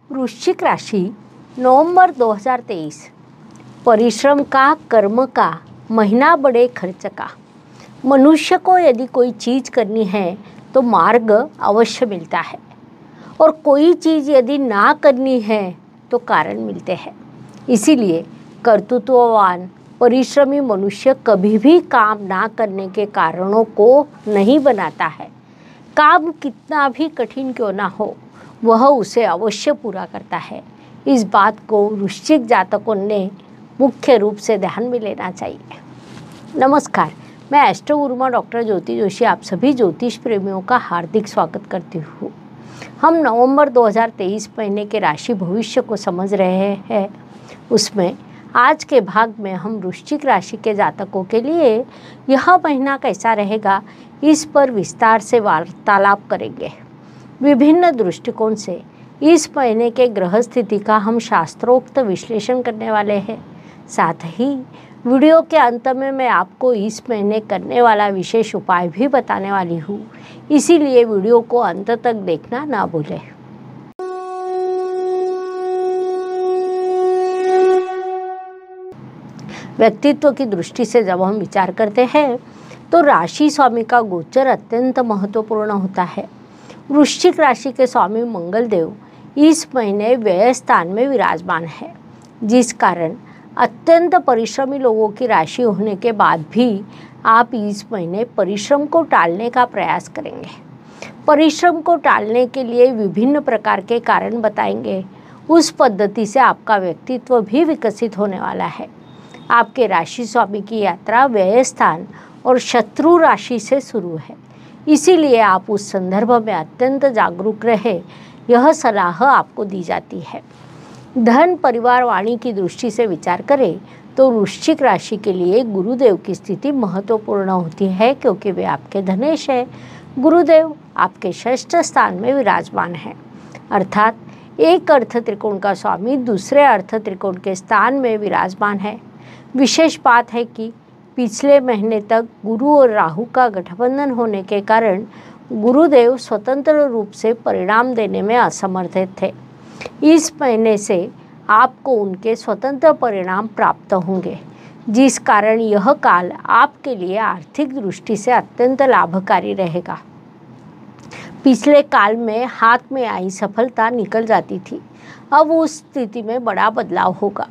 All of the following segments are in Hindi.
वृश्चिक राशि नवंबर 2023। परिश्रम का, कर्म का, महीना बड़े खर्च का। मनुष्य को यदि कोई चीज़ करनी है तो मार्ग अवश्य मिलता है, और कोई चीज़ यदि ना करनी है तो कारण मिलते हैं। इसीलिए कर्तृत्ववान परिश्रमी मनुष्य कभी भी काम ना करने के कारणों को नहीं बनाता है। काम कितना भी कठिन क्यों ना हो, वह उसे अवश्य पूरा करता है। इस बात को वृश्चिक जातकों ने मुख्य रूप से ध्यान में लेना चाहिए। नमस्कार, मैं एस्ट्रो गुरुमा डॉक्टर ज्योति जोशी आप सभी ज्योतिष प्रेमियों का हार्दिक स्वागत करती हूँ। हम नवंबर 2023 महीने के राशि भविष्य को समझ रहे हैं। उसमें आज के भाग में हम वृश्चिक राशि के जातकों के लिए यह महीना कैसा रहेगा, इस पर विस्तार से वार्तालाप करेंगे। विभिन्न दृष्टिकोण से इस महीने के ग्रह स्थिति का हम शास्त्रोक्त विश्लेषण करने वाले हैं। साथ ही वीडियो के अंत में मैं आपको इस महीने करने वाला विशेष उपाय भी बताने वाली हूँ, इसीलिए वीडियो को अंत तक देखना ना भूलें। व्यक्तित्व की दृष्टि से जब हम विचार करते हैं तो राशि स्वामी का गोचर अत्यंत महत्वपूर्ण होता है। वृश्चिक राशि के स्वामी मंगल देव इस महीने व्यय स्थान में विराजमान है, जिस कारण अत्यंत परिश्रमी लोगों की राशि होने के बाद भी आप इस महीने परिश्रम को टालने का प्रयास करेंगे। परिश्रम को टालने के लिए विभिन्न प्रकार के कारण बताएंगे। उस पद्धति से आपका व्यक्तित्व भी विकसित होने वाला है। आपके राशि स्वामी की यात्रा व्यय स्थान और शत्रु राशि से शुरू है, इसीलिए आप उस संदर्भ में अत्यंत जागरूक रहे, यह सलाह आपको दी जाती है। धन परिवार वाणी की दृष्टि से विचार करें तो वृश्चिक राशि के लिए गुरुदेव की स्थिति महत्वपूर्ण होती है, क्योंकि वे आपके धनेश है। गुरुदेव आपके षष्ठ स्थान में विराजमान है, अर्थात एक अर्थ त्रिकोण का स्वामी दूसरे अर्थ त्रिकोण के स्थान में विराजमान है। विशेष बात है कि पिछले महीने तक गुरु और राहु का गठबंधन होने के कारण गुरुदेव स्वतंत्र रूप से परिणाम देने में असमर्थ थे। इस महीने से आपको उनके स्वतंत्र परिणाम प्राप्त होंगे, जिस कारण यह काल आपके लिए आर्थिक दृष्टि से अत्यंत लाभकारी रहेगा। पिछले काल में हाथ में आई सफलता निकल जाती थी, अब उस स्थिति में बड़ा बदलाव होगा।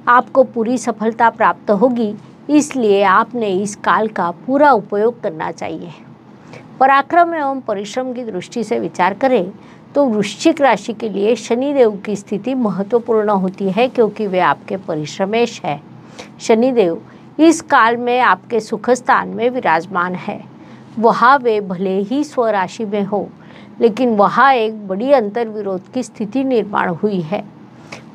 आपको पूरी सफलता प्राप्त होगी, इसलिए आपने इस काल का पूरा उपयोग करना चाहिए। पराक्रम एवं परिश्रम की दृष्टि से विचार करें तो वृश्चिक राशि के लिए शनिदेव की स्थिति महत्वपूर्ण होती है, क्योंकि वे आपके परिश्रमेश है। शनिदेव इस काल में आपके सुख स्थान में विराजमान है। वहाँ वे भले ही स्वराशि में हो, लेकिन वहाँ एक बड़ी अंतर्विरोध की स्थिति निर्माण हुई है।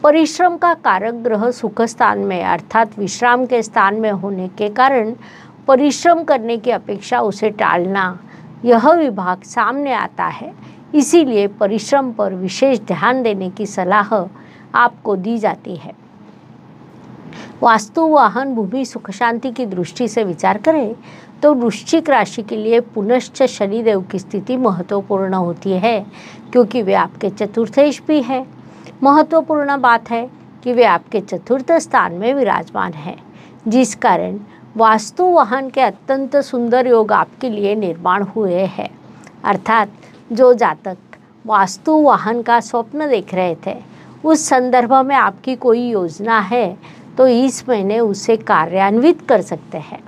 परिश्रम का कारक ग्रह सुख स्थान में अर्थात विश्राम के स्थान में होने के कारण परिश्रम करने की अपेक्षा उसे टालना, यह विभाग सामने आता है। इसीलिए परिश्रम पर विशेष ध्यान देने की सलाह आपको दी जाती है। वास्तु वाहन भूमि सुख शांति की दृष्टि से विचार करें तो वृश्चिक राशि के लिए पुनश्च शनिदेव की स्थिति महत्वपूर्ण होती है, क्योंकि वे आपके चतुर्थेश भी है। महत्वपूर्ण बात है कि वे आपके चतुर्थ स्थान में विराजमान है, जिस कारण वास्तु वाहन के अत्यंत सुंदर योग आपके लिए निर्माण हुए हैं। अर्थात जो जातक वास्तु वाहन का स्वप्न देख रहे थे, उस संदर्भ में आपकी कोई योजना है तो इस महीने उसे कार्यान्वित कर सकते हैं।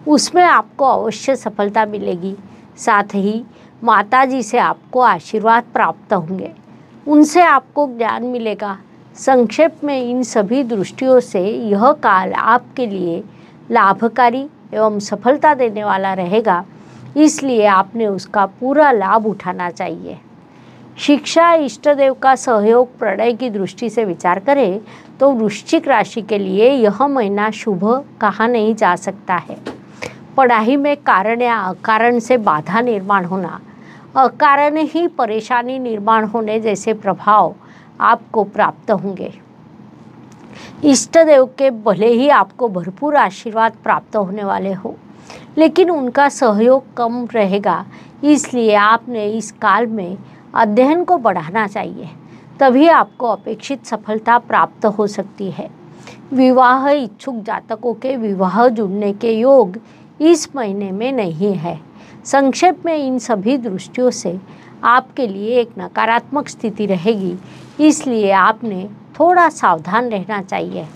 उसमें आपको अवश्य सफलता मिलेगी। साथ ही माता जी से आपको आशीर्वाद प्राप्त होंगे, उनसे आपको ज्ञान मिलेगा। संक्षेप में इन सभी दृष्टियों से यह काल आपके लिए लाभकारी एवं सफलता देने वाला रहेगा, इसलिए आपने उसका पूरा लाभ उठाना चाहिए। शिक्षा इष्टदेव का सहयोग प्रणय की दृष्टि से विचार करें तो वृश्चिक राशि के लिए यह महीना शुभ कहा नहीं जा सकता है। पढ़ाई में कारण या अकारण से बाधा निर्माण होना, अकारण ही परेशानी निर्माण होने जैसे प्रभाव आपको प्राप्त होंगे। इष्ट देव के भले ही आपको भरपूर आशीर्वाद प्राप्त होने वाले हो, लेकिन उनका सहयोग कम रहेगा, इसलिए आपने इस काल में अध्ययन को बढ़ाना चाहिए। तभी आपको अपेक्षित सफलता प्राप्त हो सकती है। विवाह इच्छुक जातकों के विवाह जुड़ने के योग इस महीने में नहीं है। संक्षेप में इन सभी दृष्टियों से आपके लिए एक नकारात्मक स्थिति रहेगी, इसलिए आपने थोड़ा सावधान रहना चाहिए।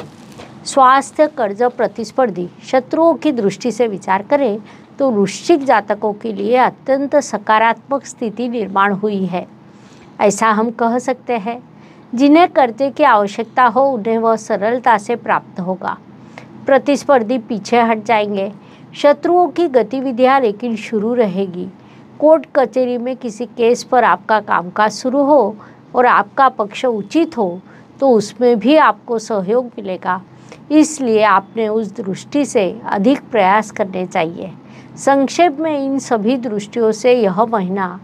स्वास्थ्य, कर्ज, प्रतिस्पर्धी, शत्रुओं की दृष्टि से विचार करें तो वृश्चिक जातकों के लिए अत्यंत सकारात्मक स्थिति निर्माण हुई है, ऐसा हम कह सकते हैं। जिन्हें कर्जे की आवश्यकता हो उन्हें वह सरलता से प्राप्त होगा। प्रतिस्पर्धी पीछे हट जाएंगे। शत्रुओं की गतिविधियां लेकिन शुरू रहेगी। कोर्ट कचहरी में किसी केस पर आपका कामकाज शुरू हो और आपका पक्ष उचित हो तो उसमें भी आपको सहयोग मिलेगा, इसलिए आपने उस दृष्टि से अधिक प्रयास करने चाहिए। संक्षेप में इन सभी दृष्टियों से यह महीना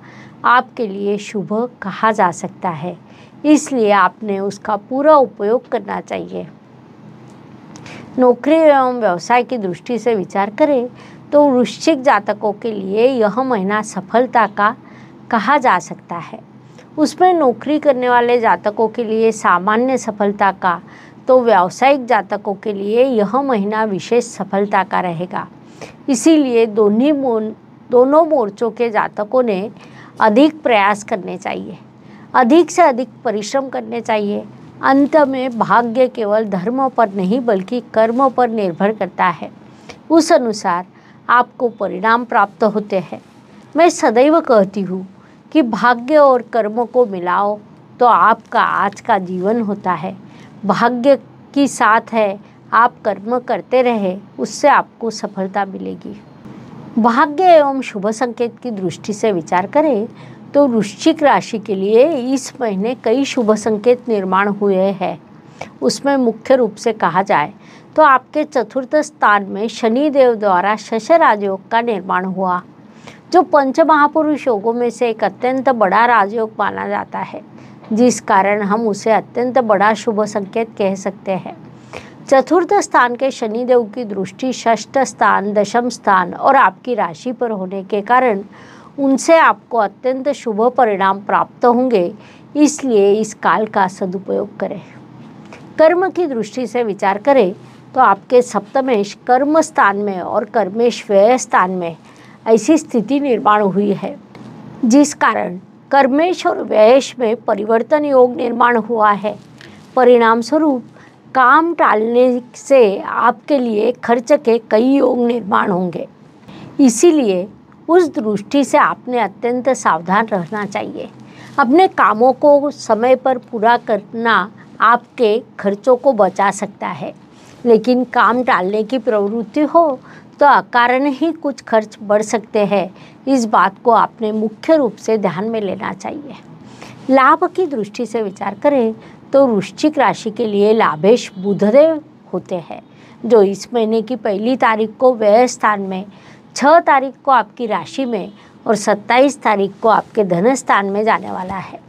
आपके लिए शुभ कहा जा सकता है, इसलिए आपने उसका पूरा उपयोग करना चाहिए। नौकरी एवं व्यवसाय की दृष्टि से विचार करें तो वृश्चिक जातकों के लिए यह महीना सफलता का कहा जा सकता है। उसमें नौकरी करने वाले जातकों के लिए सामान्य सफलता का, तो व्यावसायिक जातकों के लिए यह महीना विशेष सफलता का रहेगा। इसीलिए दोनों मोर्चों के जातकों ने अधिक प्रयास करने चाहिए, अधिक से अधिक परिश्रम करने चाहिए। अंत में भाग्य केवल धर्म पर नहीं बल्कि कर्म पर निर्भर करता है, उस अनुसार आपको परिणाम प्राप्त होते हैं। मैं सदैव कहती हूँ कि भाग्य और कर्म को मिलाओ तो आपका आज का जीवन होता है। भाग्य की साथ है, आप कर्म करते रहे, उससे आपको सफलता मिलेगी। भाग्य एवं शुभ संकेत की दृष्टि से विचार करें तो वृश्चिक राशि के लिए इस महीने कई शुभ संकेत निर्माण हुए हैं। उसमें मुख्य रूप से कहा जाए तो आपके चतुर्थ स्थान में शनि देव द्वारा शश राजयोग का निर्माण हुआ, जो पंच महापुरुष योगों में से एक अत्यंत बड़ा राजयोग माना जाता है, जिस कारण हम उसे अत्यंत बड़ा शुभ संकेत कह सकते हैं। चतुर्थ स्थान के शनिदेव की दृष्टि षष्ठ स्थान, दशम स्थान और आपकी राशि पर होने के कारण उनसे आपको अत्यंत शुभ परिणाम प्राप्त होंगे, इसलिए इस काल का सदुपयोग करें। कर्म की दृष्टि से विचार करें तो आपके सप्तमेश कर्म स्थान में और कर्मेश व्यय स्थान में ऐसी स्थिति निर्माण हुई है, जिस कारण कर्मेश और व्ययश में परिवर्तन योग निर्माण हुआ है। परिणाम स्वरूप काम टालने से आपके लिए खर्च के कई योग निर्माण होंगे, इसीलिए उस दृष्टि से आपने अत्यंत सावधान रहना चाहिए। अपने कामों को समय पर पूरा करना आपके खर्चों को बचा सकता है, लेकिन काम टालने की प्रवृत्ति हो तो अकारण ही कुछ खर्च बढ़ सकते हैं। इस बात को आपने मुख्य रूप से ध्यान में लेना चाहिए। लाभ की दृष्टि से विचार करें तो वृश्चिक राशि के लिए लाभेश बुधदेव होते हैं, जो इस महीने की 1 तारीख को व्यय स्थान में, 6 तारीख को आपकी राशि में और 27 तारीख को आपके धन स्थान में जाने वाला है।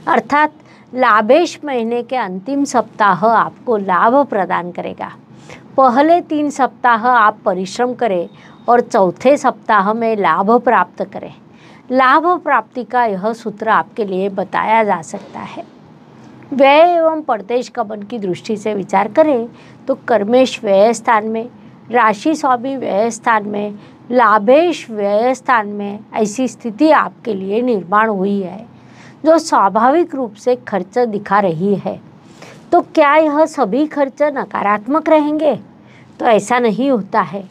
अर्थात लाभेश महीने के अंतिम सप्ताह आपको लाभ प्रदान करेगा। पहले 3 सप्ताह आप परिश्रम करें और चौथे सप्ताह में लाभ प्राप्त करें। लाभ प्राप्ति का यह सूत्र आपके लिए बताया जा सकता है। व्यय एवं परदेश गमन की दृष्टि से विचार करें तो कर्मेश व्यय स्थान में, राशि स्वामी व्यय स्थान में, लाभेश व्यय स्थान में ऐसी स्थिति आपके लिए निर्माण हुई है, जो स्वाभाविक रूप से खर्च दिखा रही है। तो क्या यह सभी खर्च नकारात्मक रहेंगे? तो ऐसा नहीं होता है।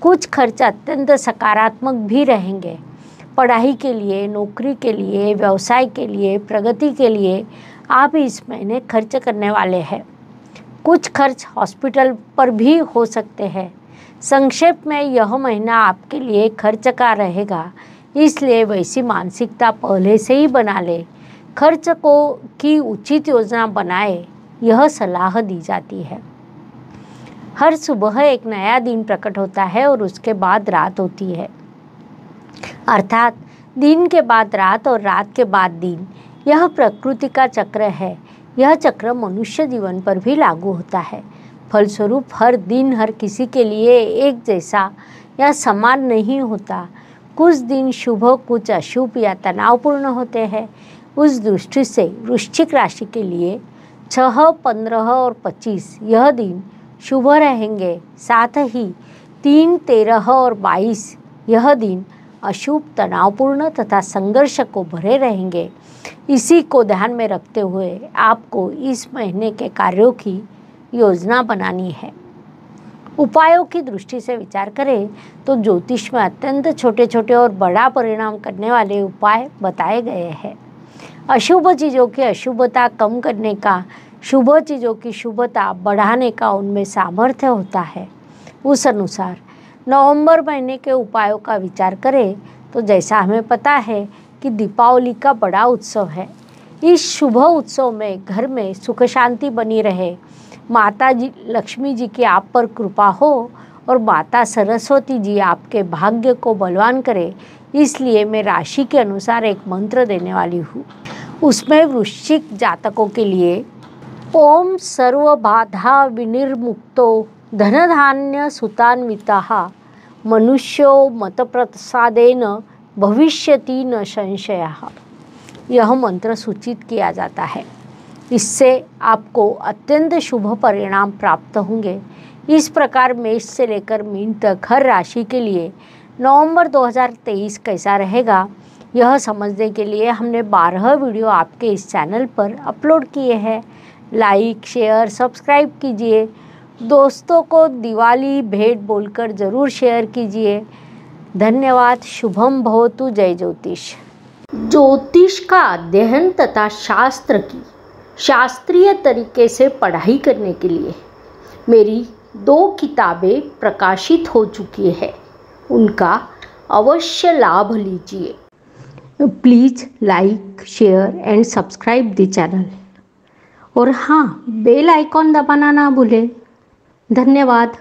कुछ खर्च अत्यंत सकारात्मक भी रहेंगे। पढ़ाई के लिए, नौकरी के लिए, व्यवसाय के लिए, प्रगति के लिए आप इस महीने खर्च करने वाले हैं। कुछ खर्च हॉस्पिटल पर भी हो सकते हैं। संक्षेप में यह महीना आपके लिए खर्च का रहेगा, इसलिए वैसी मानसिकता पहले से ही बना ले। खर्च की उचित योजना बनाए, यह सलाह दी जाती है। हर सुबह एक नया दिन प्रकट होता है और उसके बाद रात होती है, अर्थात दिन के बाद रात और रात के बाद दिन। यह प्रकृति का चक्र है। यह चक्र मनुष्य जीवन पर भी लागू होता है। फलस्वरूप हर दिन हर किसी के लिए एक जैसा या समान नहीं होता। कुछ दिन शुभ, कुछ अशुभ या तनावपूर्ण होते हैं। उस दृष्टि से वृश्चिक राशि के लिए 6, 15 और 25 यह दिन शुभ रहेंगे। साथ ही 3, 13 और 22 यह दिन अशुभ, तनावपूर्ण तथा संघर्ष को भरे रहेंगे। इसी को ध्यान में रखते हुए आपको इस महीने के कार्यों की योजना बनानी है। उपायों की दृष्टि से विचार करें तो ज्योतिष में अत्यंत छोटे छोटे और बड़ा परिणाम करने वाले उपाय बताए गए हैं। अशुभ चीज़ों की अशुभता कम करने का, शुभ चीज़ों की शुभता बढ़ाने का उनमें सामर्थ्य होता है। उस अनुसार नवंबर महीने के उपायों का विचार करें तो जैसा हमें पता है कि दीपावली का बड़ा उत्सव है। इस शुभ उत्सव में घर में सुख शांति बनी रहे, माता जी लक्ष्मी जी की आप पर कृपा हो और माता सरस्वती जी आपके भाग्य को बलवान करे, इसलिए मैं राशि के अनुसार एक मंत्र देने वाली हूँ। उसमें वृश्चिक जातकों के लिए ओम सर्व बाधा विनिर्मुक्तो धन धान्य सुतान्वितः मनुष्यो मत प्रसादेन भविष्यति न संशयः, यह मंत्र सूचित किया जाता है। इससे आपको अत्यंत शुभ परिणाम प्राप्त होंगे। इस प्रकार मेष से लेकर मीन तक हर राशि के लिए नवंबर 2023 कैसा रहेगा, यह समझने के लिए हमने 12 वीडियो आपके इस चैनल पर अपलोड किए हैं। लाइक, शेयर, सब्सक्राइब कीजिए। दोस्तों को दिवाली भेंट बोलकर ज़रूर शेयर कीजिए। धन्यवाद। शुभम भवतु। जय ज्योतिष। ज्योतिष का अध्ययन तथा शास्त्र की शास्त्रीय तरीके से पढ़ाई करने के लिए मेरी 2 किताबें प्रकाशित हो चुकी है, उनका अवश्य लाभ लीजिए। Please like, share and subscribe the channel. और हाँ, बेल आइकॉन दबाना ना भूलें। धन्यवाद।